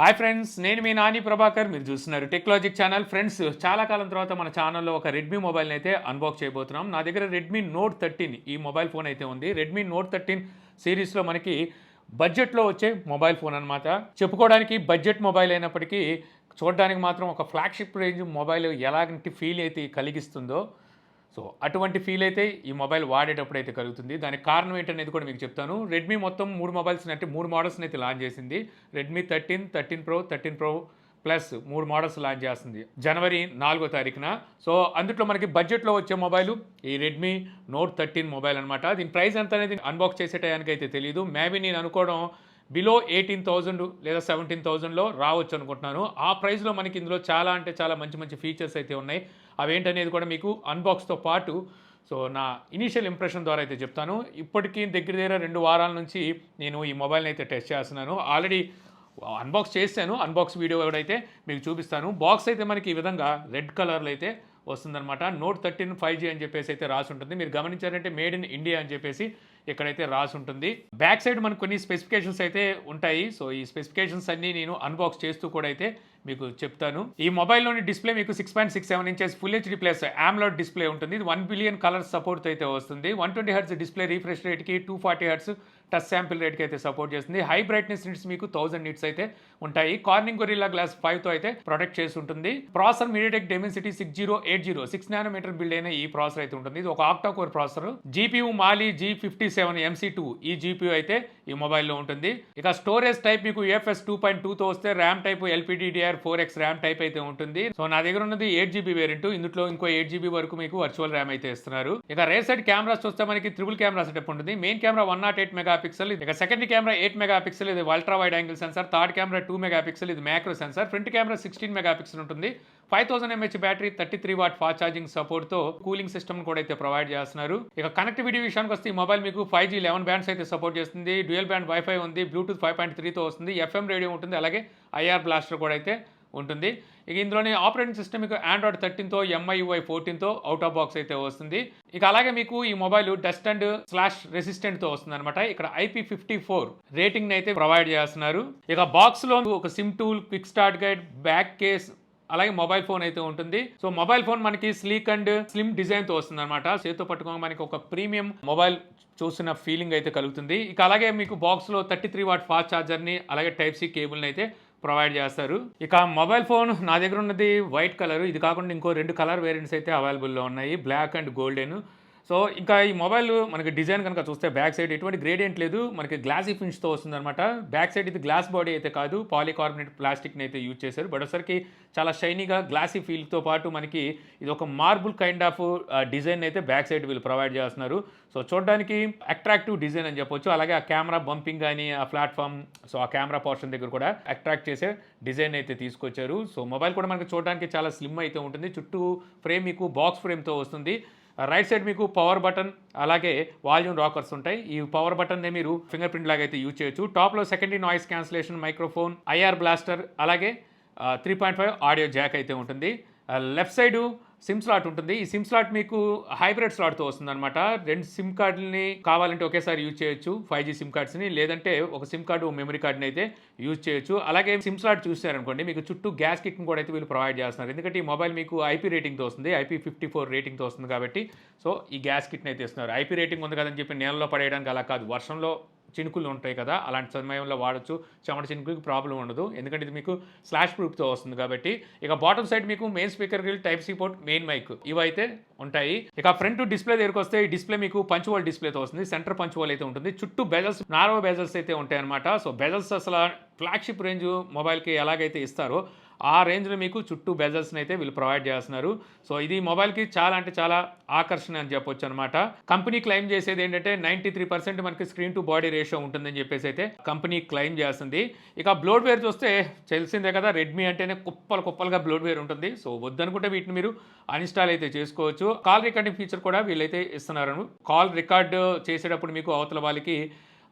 Hi friends, నేను మీ నాని ప్రభాకర్. మీరు చూస్తున్నారు టెక్లాజిక్ ఛానల్. ఫ్రెండ్స్, చాలా కాలం తర్వాత మన ఛానల్లో ఒక రెడ్మీ మొబైల్ని అయితే అన్బాక్స్ చేయబోతున్నాం. నా దగ్గర రెడ్మీ నోట్ 13 ఈ మొబైల్ ఫోన్ అయితే ఉంది. రెడ్మీ నోట్ 13 సిరీస్లో మనకి బడ్జెట్లో వచ్చే మొబైల్ ఫోన్ అనమాట. చెప్పుకోవడానికి బడ్జెట్ మొబైల్ అయినప్పటికీ చూడడానికి మాత్రం ఒక ఫ్లాగ్షిప్ రేంజ్ మొబైల్ ఎలాంటి ఫీల్ అయితే కలిగిస్తుందో, సో అటువంటి ఫీల్ అయితే ఈ మొబైల్ వాడేటప్పుడు అయితే కలుగుతుంది. దానికి కారణం ఏంటనేది కూడా మీకు చెప్తాను. రెడ్మీ మొత్తం 3 మొబైల్స్ని అంటే 3 మోడల్స్ని అయితే లాంచ్ చేసింది. Redmi 13, 13 pro, 13 pro plus 3 models launch చేస్తుంది జనవరి 4వ తారీఖున. సో అందులో మనకి బడ్జెట్లో వచ్చే మొబైల్ ఈ రెడ్మీ నోట్ 13 మొబైల్ అనమాట. దీని ప్రైస్ ఎంత అనేది అన్బాక్స్ చేసే టయానికి అయితే తెలియదు. మేబీ నేను అనుకోవడం బిలో 18,000 లేదా 17,000లో రావచ్చు అనుకుంటున్నాను. ఆ ప్రైస్లో మనకి ఇందులో చాలా అంటే చాలా మంచి మంచి ఫీచర్స్ అయితే ఉన్నాయి. అవేంటనేది కూడా మీకు అన్బాక్స్తో పాటు సో నా ఇనీషియల్ ఇంప్రెషన్ ద్వారా అయితే చెప్తాను. ఇప్పటికీ దగ్గర 2 వారాల నుంచి నేను ఈ మొబైల్ని అయితే టెస్ట్ చేస్తున్నాను. ఆల్రెడీ అన్బాక్స్ చేశాను. అన్బాక్స్ వీడియో కూడా అయితే మీకు చూపిస్తాను. బాక్స్ అయితే మనకి ఈ విధంగా రెడ్ కలర్లో అయితే వస్తుందన్నమాట. నోట్ 13 5G అని చెప్పేసి అయితే రాసి ఉంటుంది. మీరు గమనించారంటే మేడ్ ఇన్ ఇండియా అని చెప్పేసి ఇక్కడైతే రాసి ఉంటుంది. బ్యాక్ సైడ్ మనకు కొన్ని స్పెసిఫికేషన్స్ అయితే ఉంటాయి. సో ఈ స్పెసిఫికేషన్స్ అన్నీ నేను అన్బాక్స్ చేస్తూ కూడా అయితే మీకు చెప్తాను. ఈ మొబైల్లోని డిస్ప్లే మీకు 6.67 inches full HD plus AMOLED display ఉంటుంది. ఇది 1 బిలియన్ కలర్స్ సపోర్ట్ అయితే వస్తుంది. 120 హెర్ట్జ్ డిస్ప్లే రీఫ్రెష్ రేట్కి, 240 హెర్ట్జ్ టచ్ శాంపిల్ రేట్కి అయితే సపోర్ట్ చేస్తుంది. హై బ్రైట్నెస్ నిట్స్ మీకు 1000 నిట్స్ అయితే ఉంటాయి. కార్నింగ్ గొరిల్లా గ్లాస్ 5తో అయితే ప్రొటెక్ట్ చేసి ఉంటుంది. Processor MediaTek Dimensity 6080 6 nanometre build అయిన ఈ ప్రాసెసర్ అయితే ఉంటుంది. ఇది ఒక octa core processor. GPU Mali G57 MC2 ఈ GPU అయితే ఈ మొబైల్లో ఉంటుంది. ఇక స్టోరేజ్ టైప్ మీకు UFS 2.2తో వస్తే, RAM type LPDDR4X RAM type అయితే ఉంటుంది. సో నా దగ్గర ఉన్నది 8GB వేరియంట్. ఇందులో ఇంకో 8GB వరకు మీకు వర్చువల్ ర్యామ్ అయితే ఇస్తున్నారు. ఇక రేర్ సైడ్ కెమెరాస్ చూస్తే మనకి ట్రిపుల్ కెమెరా సెటప్ ఉంటుంది. మెయిన్ కెమెరా 108 మెగాపిక్సెల్, ఇక సెకండరీ కెమెరా 8 మెగాపిక్సెల్, ఇది ultra wide angle sensor. Third camera 2 megapixel, ఇది macro sensor. Front camera 16 megapixel ఉంటుంది. 5000 mAh battery, 33 watt fast charging support తో కూలింగ్ సిస్టమ్ కూడా అయితే ప్రొవైడ్ చేస్తున్నారు. ఇక కనెక్టివిటీ విషయానికి వస్తే ఈ మొబైల్ మీకు 5G 11 బ్యాండ్స్ అయితే సపోర్ట్ చేస్తుంది. డ్యూయల్ బ్యాండ్ వైఫై ఉంది. బ్లూటూత్ 5.3తో వస్తుంది. FM రేడియో ఉంటుంది. అలాగే IR బ్లాస్టర్ కూడా అయితే ఉంటుంది. ఇక ఇందులోని ఆపరేటింగ్ సిస్టమ్ మీకు Android 13తో, MIUI 14తో అవుట్ ఆఫ్ బాక్స్ అయితే వస్తుంది. ఇక అలాగే మీకు ఈ మొబైల్ డస్ట్ అండ్ స్లాష్ రెసిస్టెంట్తో వస్తుంది అనమాట. ఇక్కడ IP54 రేటింగ్ అయితే ప్రొవైడ్ చేస్తున్నారు. ఇక బాక్స్ లో ఒక SIM tool, quick start guide, back case, అలాగే మొబైల్ ఫోన్ అయితే ఉంటుంది. సో మొబైల్ ఫోన్ మనకి స్లీక్ అండ్ స్లిమ్ డిజైన్ తో వస్తుంది అనమాట. చేతితో పట్టుకోగా మనకి ఒక ప్రీమియం మొబైల్ చూసిన ఫీలింగ్ అయితే కలుగుతుంది. ఇక అలాగే మీకు బాక్స్ లో 33 వాట్ ఫాస్ట్ ఛార్జర్ ని, అలాగే టైప్ సి కేబుల్ ని అయితే ప్రొవైడ్ చేస్తారు. ఇక మొబైల్ ఫోన్ నా దగ్గర ఉన్నది వైట్ కలర్. ఇది కాకుండా ఇంకో 2 కలర్ వేరియంట్స్ అయితే అవైలబుల్లో ఉన్నాయి, బ్లాక్ అండ్ గోల్డెన్. సో ఇంకా ఈ మొబైల్ మనకి డిజైన్ కనుక చూస్తే బ్యాక్ సైడ్ ఎటువంటి గ్రేడియంట్ లేదు, మనకి గ్లాసీ ఫినిష్తో వస్తుంది అనమాట. బ్యాక్ సైడ్ ఇది గ్లాస్ బాడీ అయితే కాదు, పాలికార్బోనేట్ ప్లాస్టిక్ని అయితే యూజ్ చేశారు. బట్ ఒకసారికి చాలా షైనీగా గ్లాసీ ఫీల్తో పాటు మనకి ఇది ఒక మార్బుల్ కైండ్ ఆఫ్ డిజైన్ అయితే బ్యాక్ సైడ్ వీళ్ళు ప్రొవైడ్ చేస్తున్నారు. సో చూడడానికి అట్రాక్టివ్ డిజైన్ అని చెప్పొచ్చు. అలాగే ఆ కెమెరా బంపింగ్ కానీ, ఆ ప్లాట్ఫామ్, సో ఆ కెమెరా పోర్షన్ దగ్గర కూడా అట్రాక్ట్ చేసే డిజైన్ అయితే తీసుకొచ్చారు. సో మొబైల్ కూడా మనకి చూడడానికి చాలా స్లిమ్ అయితే ఉంటుంది. చుట్టూ ఫ్రేమ్ మీకు బాక్స్ ఫ్రేమ్తో వస్తుంది. రైట్ సైడ్ మీకు పవర్ బటన్, అలాగే వాల్యూమ్ రాకర్స్ ఉంటాయి. ఈ పవర్ బటన్ మీరు ఫింగర్ ప్రింట్ లాగా అయితే యూజ్ చేయొచ్చు. టాప్లో secondary noise cancellation, microphone, IR blaster, అలాగే 3.5 ఆడియో జాక్ అయితే ఉంటుంది. లెఫ్ట్ సైడ్ సిమ్ స్లాట్ ఉంటుంది. ఈ సిమ్ స్లాట్ మీకు హైబ్రిడ్ స్లాట్తో వస్తుంది అనమాట. 2 సిమ్ కార్డుని కావాలంటే ఒకేసారి యూజ్ చేయొచ్చు, 5G సిమ్ కార్డ్స్ని. లేదంటే ఒక సిమ్ కార్డు, మెమరీ కార్డుని అయితే యూజ్ చేయొచ్చు. అలాగే సిమ్ స్లాట్ చూసారనుకోండి, మీకు చుట్టూ గ్యాస్ కిట్ని కూడా అయితే వీళ్ళు ప్రొవైడ్ చేస్తున్నారు. ఎందుకంటే ఈ మొబైల్ మీకు IP రేటింగ్తో వస్తుంది, IP54 రేటింగ్తో వస్తుంది కాబట్టి సో ఈ గ్యాస్ కిట్ని అయితే ఇస్తున్నారు. IP రేటింగ్ ఉంది కదని చెప్పి నేలలో పడేయడానికి అలా కాదు. వర్షంలో చినుకులు ఉంటాయి కదా, అలాంటి సమయంలో వాడచ్చు. చెమట చినుకులకి ప్రాబ్లం ఉండదు, ఎందుకంటే ఇది మీకు స్లాష్ ప్రూఫ్తో వస్తుంది కాబట్టి. ఇక బాటమ్ సైడ్ మీకు main speaker grill, type C port, main mic ఇవైతే ఉంటాయి. ఇక ఫ్రంట్ డిస్ప్లే దగ్గరికి వస్తే ఈ డిస్ప్లే మీకు పంచ్ హోల్ డిస్ప్లేతో వస్తుంది. సెంటర్ పంచ్ హోల్ అయితే ఉంటుంది. చుట్టూ బెజల్స్, నారో బెజల్స్ అయితే ఉంటాయి అనమాట. సో బెజల్స్ అసలు ఫ్లాగ్షిప్ రేంజ్ మొబైల్కి ఎలాగైతే ఇస్తారో ఆ రేంజ్లో మీకు చుట్టూ బెజల్స్ని అయితే వీళ్ళు ప్రొవైడ్ చేస్తున్నారు. సో ఇది మొబైల్కి చాలా అంటే చాలా ఆకర్షణ అని చెప్పొచ్చు అనమాట. కంపెనీ క్లెయిమ్ చేసేది ఏంటంటే 93% మనకి స్క్రీన్ టు బాడీ రేషియో ఉంటుందని చెప్పేసి అయితే కంపెనీ క్లెయిమ్ చేస్తుంది. ఇక బ్లోడ్వేర్ చూస్తే తెలిసిందే కదా, రెడ్మీ అంటేనే కుప్పలుగా బ్లోడ్వేర్ ఉంటుంది. సో వద్దనుకుంటే వీటిని మీరు అన్ఇన్స్టాల్ అయితే చేసుకోవచ్చు. కాల్ రికార్డింగ్ ఫీచర్ కూడా వీళ్ళైతే ఇస్తున్నారు. కాల్ రికార్డ్ చేసేటప్పుడు మీకు అవతల వాళ్ళకి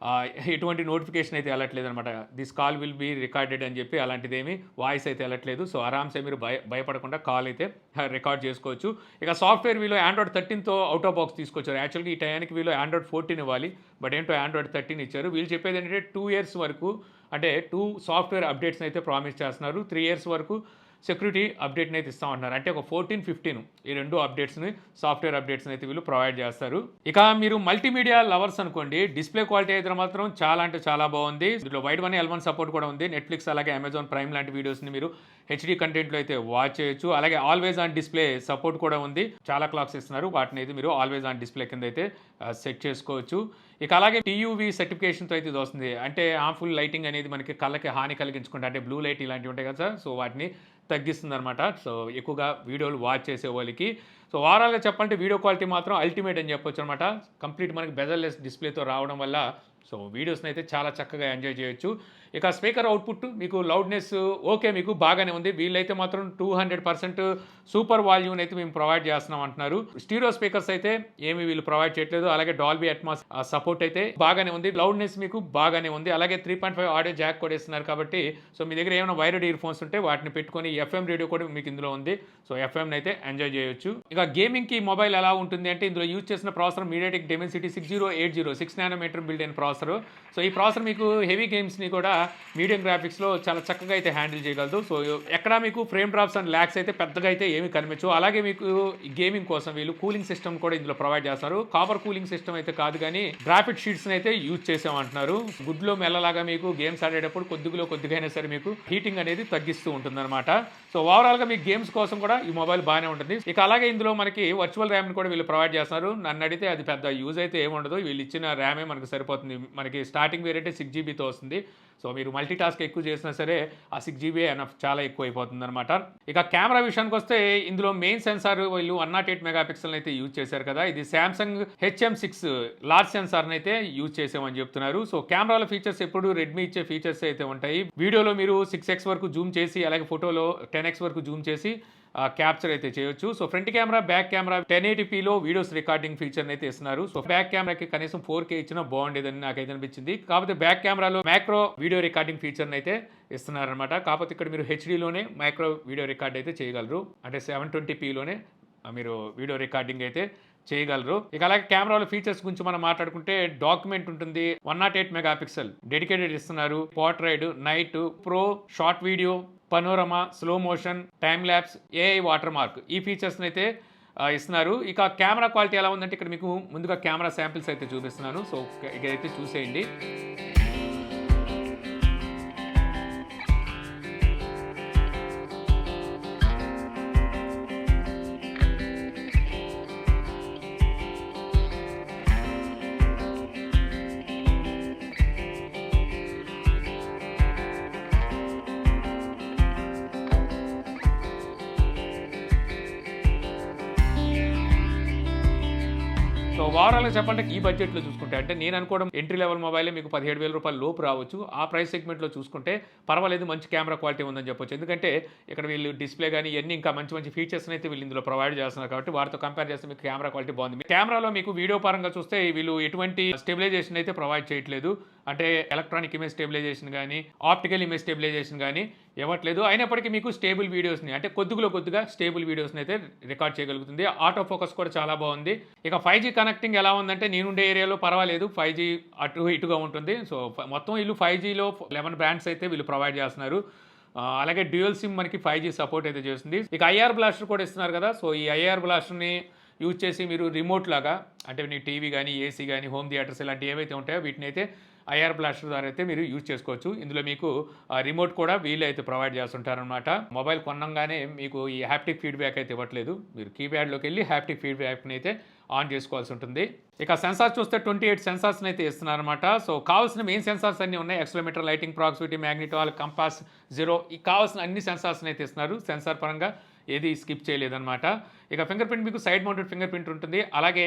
ఎటువంటి నోటిఫికేషన్ అయితే వెళ్ళట్లేదు అనమాట. This call will be recorded అని చెప్పి అలాంటిదేమి వాయిస్ అయితే వెళ్ళట్లేదు. సో ఆరామ్సే మీరు భయపడకుండా కాల్ అయితే రికార్డ్ చేసుకోవచ్చు. ఇక సాఫ్ట్వేర్ వీళ్ళు Android 13తో అవుట్ ఆఫ్ బాక్స్ తీసుకొచ్చారు. యాక్చువల్గా ఈ టయానికి వీళ్ళు Android 14 ఇవ్వాలి, బట్ ఏంటో Android 13 ఇచ్చారు. వీళ్ళు చెప్పేది ఏంటంటే 2 years వరకు అంటే 2 సాఫ్ట్వేర్ అప్డేట్స్ని అయితే ప్రామిస్ చేస్తున్నారు. 3 ఇయర్స్ వరకు సెక్యూరిటీ అప్డేట్ని అయితే ఇస్తామంటున్నారు. అంటే ఒక 14, 15 ఈ 2 అప్డేట్స్ని సాఫ్ట్వేర్ అప్డేట్స్ని అయితే వీళ్ళు ప్రొవైడ్ చేస్తారు. ఇక మీరు మల్టీమీడియా లవర్స్ అనుకోండి, డిస్ప్లే క్వాలిటీ అయితే మాత్రం చాలా అంటే చాలా బాగుంది. ఇందులో వైడ్ 1 L1 సపోర్ట్ కూడా ఉంది. నెట్ఫ్లిక్స్ అలాగే అమెజాన్ ప్రైమ్ లాంటి వీడియోస్ని మీరు హెచ్డీ కంటెంట్లో అయితే వాచ్ చేయొచ్చు. అలాగే ఆల్వేస్ ఆన్ డిస్ప్లే సపోర్ట్ కూడా ఉంది. చాలా క్లాక్స్ ఇస్తున్నారు, వాటిని అయితే మీరు ఆల్వేస్ ఆన్ డిస్ప్లే కింద అయితే సెట్ చేసుకోవచ్చు. ఇక అలాగే టీయూవీ సర్టిఫికేషన్తో అయితే ఇది వస్తుంది. అంటే హార్మ్ఫుల్ లైటింగ్ అనేది మనకి కళ్ళకి హాని కలిగించుకుంటే, అంటే బ్లూ లైట్ ఇలాంటివి ఉంటాయి కదా సార్, సో వాటిని తగ్గిస్తుంది అనమాట. సో ఎక్కువగా వీడియోలు వాచ్ చేసే వాళ్ళకి. సో ఓవరాల్గా చెప్పాలంటే వీడియో క్వాలిటీ మాత్రం అల్టిమేట్ అని చెప్పొచ్చు అనమాట. కంప్లీట్ మనకి బెజర్లెస్ డిస్ప్లేతో రావడం వల్ల సో వీడియోస్ని అయితే చాలా చక్కగా ఎంజాయ్ చేయొచ్చు. ఇక స్పీకర్ అవుట్పుట్ మీకు లౌడ్నెస్ ఓకే, మీకు బాగానే ఉంది. వీళ్ళైతే మాత్రం 200% సూపర్ వాల్యూమ్ అయితే మేము ప్రొవైడ్ చేస్తున్నాం అంటున్నారు. స్టీరియో స్పీకర్స్ అయితే ఏమి వీళ్ళు ప్రొవైడ్ చేయట్లేదు. అలాగే డాల్బీ అట్మాస్ సపోర్ట్ అయితే బాగానే ఉంది. లౌడ్నెస్ మీకు బాగానే ఉంది. అలాగే 3.5 ఆడియో జాక్ కూడా ఇస్తున్నారు కాబట్టి సో మీ దగ్గర ఏమైనా వైర్డ్ ఇయర్ ఫోన్స్ ఉంటే వాటిని పెట్టుకొని ఎఫ్ఎం రేడియో కూడా మీకు ఇందులో ఉంది. సో ఎఫ్ఎం అయితే ఎంజాయ్ చేయొచ్చు. ఇక గేమింగ్కి మొబైల్ ఎలా ఉంటుంది అంటే, ఇందులో యూజ్ చేసిన ప్రాసెసర్ మీడియాటెక్ డిమెన్సిటీ 6080 6 nm బిల్డ్ అయిన ప్రాసెసర్. సో ఈ ప్రాసెసర్ మీకు హెవీ గేమ్స్ని కూడా మీడియం గ్రాఫిక్స్లో చాలా చక్కగా అయితే హ్యాండిల్ చేయగలదు. సో ఎక్కడ మీకు ఫ్రేమ్ డ్రాప్స్ అండ్ ల్యాగ్స్ అయితే పెద్దగా అయితే ఏమి కనిపించవు. అలాగే మీకు గేమింగ్ కోసం వీళ్ళు కూలింగ్ సిస్టమ్ కూడా ఇందులో ప్రొవైడ్ చేస్తారు. కాపర్ కూలింగ్ సిస్టమ్ అయితే కాదు, కానీ గ్రాఫిక్ షీట్స్ని అయితే యూజ్ చేసామంటున్నారు. గుడ్లో మెల్లలాగా మీకు గేమ్స్ ఆడేటప్పుడు కొద్దిగా అయినా సరే మీకు హీటింగ్ అనేది తగ్గిస్తూ ఉంటుంది అనమాట. సో ఓవరాల్గా మీకు గేమ్స్ కోసం కూడా ఈ మొబైల్ బాగానే ఉంటుంది. ఇక అలాగే ఇందులో మనకి వర్చువల్ ర్యామ్ని కూడా వీళ్ళు ప్రొవైడ్ చేస్తున్నారు. నన్ను అడిగితే అది పెద్ద యూజ్ అయితే ఏముండదు. వీళ్ళు ఇచ్చిన ర్యామే మనకు సరిపోతుంది. మనకి స్టార్టింగ్ వేరేంటే 6GB వస్తుంది. సో మీరు మల్టీ టాస్క్ ఎక్కువ చేసినా సరే ఆ 6GB ఎనఫ్, చాలా ఎక్కువ అయిపోతుంది అనమాట. ఇక కెమెరా విషయానికి వస్తే ఇందులో మెయిన్ సెన్సార్ వీళ్ళు 108 మెగాపిక్సెల్ అయితే యూజ్ చేశారు కదా. ఇది సామ్సంగ్ HM6 లార్జ్ సెన్సార్ని అయితే యూజ్ చేసామని చెప్తున్నారు. సో కెమెరాల ఫీచర్స్ ఎప్పుడు రెడ్మీ ఇచ్చే ఫీచర్స్ అయితే ఉంటాయి. వీడియోలో మీరు 6x వరకు జూమ్ చేసి, అలాగే ఫోటోలో 10x వరకు జూమ్ చేసి క్యాప్చర్ అయితే చేయొచ్చు. So front camera, back camera 1080pలో వీడియోస్ రికార్డింగ్ ఫీచర్ని అయితే ఇస్తున్నారు. సో బ్యాక్ కెమెరాకి కనీసం 4K ఇచ్చినా బాగుండేదని నాకైతే అనిపించింది. కాకపోతే బ్యాక్ కెమెరాలో మైక్రో వీడియో రికార్డింగ్ ఫీచర్ని అయితే ఇస్తున్నారనమాట. కాకపోతే ఇక్కడ మీరు హెచ్డీలోనే మైక్రో వీడియో రికార్డ్ అయితే చేయగలరు. అంటే 720pలోనే మీరు వీడియో రికార్డింగ్ అయితే చేయగలరు. ఇక అలాగే కెమెరాల ఫీచర్స్ గురించి మనం మాట్లాడుకుంటే, డాక్యుమెంట్ ఉంటుంది, 108 మెగాపిక్సెల్ డెడికేటెడ్ ఇస్తున్నారు. Portrait, night, pro, short video, panorama, slow motion, time lapse, AI watermark, ఈ ఫీచర్స్ని అయితే ఇస్తున్నారు. ఇక కెమెరా క్వాలిటీ ఎలా ఉందంటే, ఇక్కడ మీకు ముందుగా కెమెరా శాంపిల్స్ అయితే చూపిస్తున్నాను. సో ఇక అయితే చూసేయండి. సో ఓవరాల్గా చెప్పాలంటే ఈ బడ్జెట్లో చూసుకుంటే, అంటే నేను అనుకోవడం ఎంట్రీ లెవెల్ మొబైలే మీకు 17,000 రూపాయల లోపు రావచ్చు. ఆ ప్రైస్ సెగ్మెంట్లో చూసుకుంటే పర్వాలేదు, మంచి కెమెరా క్వాలిటీ ఉందని చెప్పొచ్చు. ఎందుకంటే ఇక్కడ వీళ్ళు డిస్ప్లే కానీ ఇవన్నీ ఇంకా మంచి ఫీచర్స్ని అయితే వీళ్ళు ఇందులో ప్రొవైడ్ చేస్తున్నారు కాబట్టి వాటితో కంపేర్ చేస్తే మీకు కెమెరా క్వాలిటీ బాగుంది. కెమెరాలో మీకు వీడియో పరంగా చూస్తే వీళ్ళు ఎటువంటి స్టెబిలైజేషన్ అయితే ప్రొవైడ్ చేయట్లేదు. అంటే ఎలక్ట్రానిక్ ఇమేజ్ స్టెబిలైజేషన్ కానీ, ఆప్టికల్ ఇమేజ్ స్టెబిలైజేషన్ కానీ ఇవ్వట్లేదు. అయినప్పటికీ మీకు స్టేబుల్ వీడియోస్ని, అంటే కొద్దిగా స్టేబుల్ వీడియోస్ని అయితే రికార్డ్ చేయగలుగుతుంది. ఆటో ఫోకస్ కూడా చాలా బాగుంది. ఇక 5G కనెక్టింగ్ ఎలా ఉందంటే, నేనుండే ఏరియాలో పర్వాలేదు, 5G అటు ఇటుగా ఉంటుంది. సో మొత్తం వీళ్ళు 5Gలో 11 బ్రాండ్స్ అయితే వీళ్ళు ప్రొవైడ్ చేస్తున్నారు. అలాగే డ్యూయల్ సిమ్ మనకి 5G సపోర్ట్ అయితే చేస్తుంది. ఇక IR బ్లాస్టర్ కూడా ఇస్తున్నారు కదా. సో ఈ IR బ్లాస్టర్ని యూజ్ చేసి మీరు రిమోట్ లాగా, అంటే మీ టీవీ కానీ, ఏసీ కానీ, హోమ్ థియేటర్స్ ఇలాంటివి ఏవైతే ఉంటాయో వీటిని అయితే IR బ్లాస్టర్ ద్వారా అయితే మీరు యూజ్ చేసుకోవచ్చు. ఇందులో మీకు రిమోట్ కూడా వీళ్ళు అయితే ప్రొవైడ్ చేస్తుంటారనమాట. మొబైల్ కొనంగానే మీకు ఈ హ్యాప్టిక్ ఫీడ్బ్యాక్ అయితే ఇవ్వట్లేదు. మీరు కీప్యాడ్లోకి వెళ్ళి హ్యాప్టిక్ ఫీడ్బ్యాక్ని అయితే ఆన్ చేసుకోవాల్సి ఉంటుంది. ఇక సెన్సార్స్ చూస్తే 28 సెన్సార్స్ని అయితే ఇస్తున్నారనమాట. సో కావాల్సిన మెయిన్ సెన్సార్స్ అన్నీ ఉన్నాయి. Accelerometer, lighting, proximity, magnetometer, compass, gyro, ఈ కావాల్సిన అన్ని సెన్సార్స్ని అయితే ఇస్తున్నారు. సెన్సార్ పరంగా ఏది స్కిప్ చేయలేదన్నమాట. ఇక ఫింగర్ ప్రింట్ మీకు సైడ్ మౌంటెడ్ ఫింగర్ ప్రింట్ ఉంటుంది. అలాగే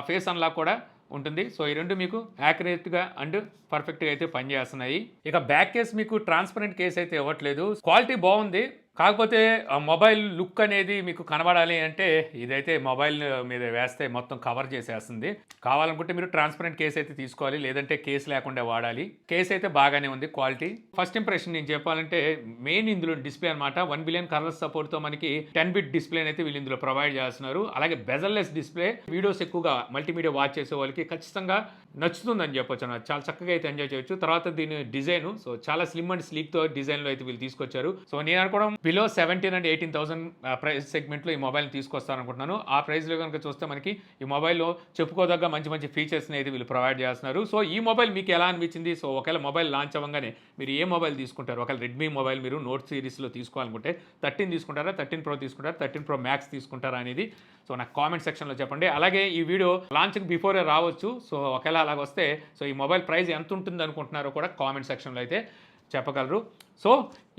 ఫేస్ అన్లాక్ కూడా ఉంటుంది. సో ఈ రెండు మీకు యాక్యురేట్గా అండ్ పర్ఫెక్ట్గా అయితే పనిచేస్తున్నాయి. ఇక బ్యాక్ కేస్ మీకు ట్రాన్స్పరెంట్ కేస్ అయితే ఇవ్వట్లేదు. క్వాలిటీ బాగుంది, కాకపోతే ఆ మొబైల్ లుక్ అనేది మీకు కనబడాలి అంటే ఇదైతే మొబైల్ మీద వేస్తే మొత్తం కవర్ చేసేస్తుంది. కావాలనుకుంటే మీరు ట్రాన్స్పరెంట్ కేస్ అయితే తీసుకోవాలి, లేదంటే కేస్ లేకుండా వాడాలి. కేస్ అయితే బాగానే ఉంది క్వాలిటీ. ఫస్ట్ ఇంప్రెషన్ నేను చెప్పాలంటే మెయిన్ ఇందులో డిస్ప్లే అనమాట. 1 బిలియన్ కలర్స్ సపోర్ట్తో మనకి 10 బిట్ డిస్ప్లే అయితే వీళ్ళు ఇందులో ప్రొవైడ్ చేస్తున్నారు. అలాగే బెజల్లెస్ డిస్ప్లే, వీడియోస్ ఎక్కువగా మల్టీమీడియా వాచ్ చేసే వాళ్ళకి ఖచ్చితంగా నచ్చుతుందని చెప్పొచ్చు అన్నమాట. చాలా చక్కగా అయితే ఎంజాయ్ చేయొచ్చు. తర్వాత దీని డిజైన్ సో చాలా స్లిమ్ అండ్ స్లీక్తో డిజైన్లో అయితే వీళ్ళు తీసుకొచ్చారు. సో నేను అనుకోవడం బిలో 17 అండ్ 18,000 ప్రైస్ సెగ్మెంట్లో ఈ మొబైల్ తీసుకొస్తారనుకుంటున్నాను. ఆ ప్రైస్లో కనుక చూస్తే మనకి ఈ మొబైల్లో చెప్పుకోదగ్గ మంచి మంచి ఫీచర్స్ని అయితే వీళ్ళు ప్రొవైడ్ చేస్తున్నారు. సో ఈ మొబైల్ మీకు ఎలా అనిపించింది? సో ఒకవేళ మొబైల్ లాంచ్ అవ్వగానే మీరు ఏ మొబైల్ తీసుకుంటారు? ఒకవేళ రెడ్మీ మొబైల్ మీరు నోట్ సిరీస్లో తీసుకోవాలనుకుంటే 13 తీసుకుంటారా, 13 Pro తీసుకుంటారా, 13 Pro Max తీసుకుంటారా అనేది సో నాకు కామెంట్ సెక్షన్లో చెప్పండి. అలాగే ఈ వీడియో లాంచ్కి బిఫోరే రావచ్చు. సో ఒకవేళ అలాగ వస్తే సో ఈ మొబైల్ ప్రైస్ ఎంత ఉంటుంది అనుకుంటున్నారో కూడా కామెంట్ సెక్షన్లో అయితే చెప్పగలరు. సో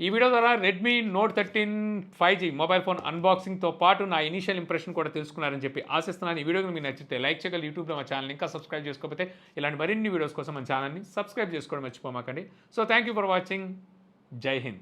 ఈ వీడియో ద్వారా Redmi Note 13 5G mobile phone అన్బాక్సింగ్తో పాటు నా ఇనీషియల్ ఇంప్రెషన్ కూడా తెలుసుకున్నారని చెప్పి ఆశిస్తున్నాను. ఈ వీడియో మీకు నచ్చితే లైక్ చేయగలరు. యూట్యూబ్లో మా ఛానల్ ఇంకా సబ్స్క్రైబ్ చేసుకోకపోతే ఇలాంటి మరిన్ని వీడియోస్ కోసం మన ఛానల్ని సబ్స్క్రైబ్ చేసుకోవడం మర్చిపోమాకండి. So thank you for watching. Jai Hind.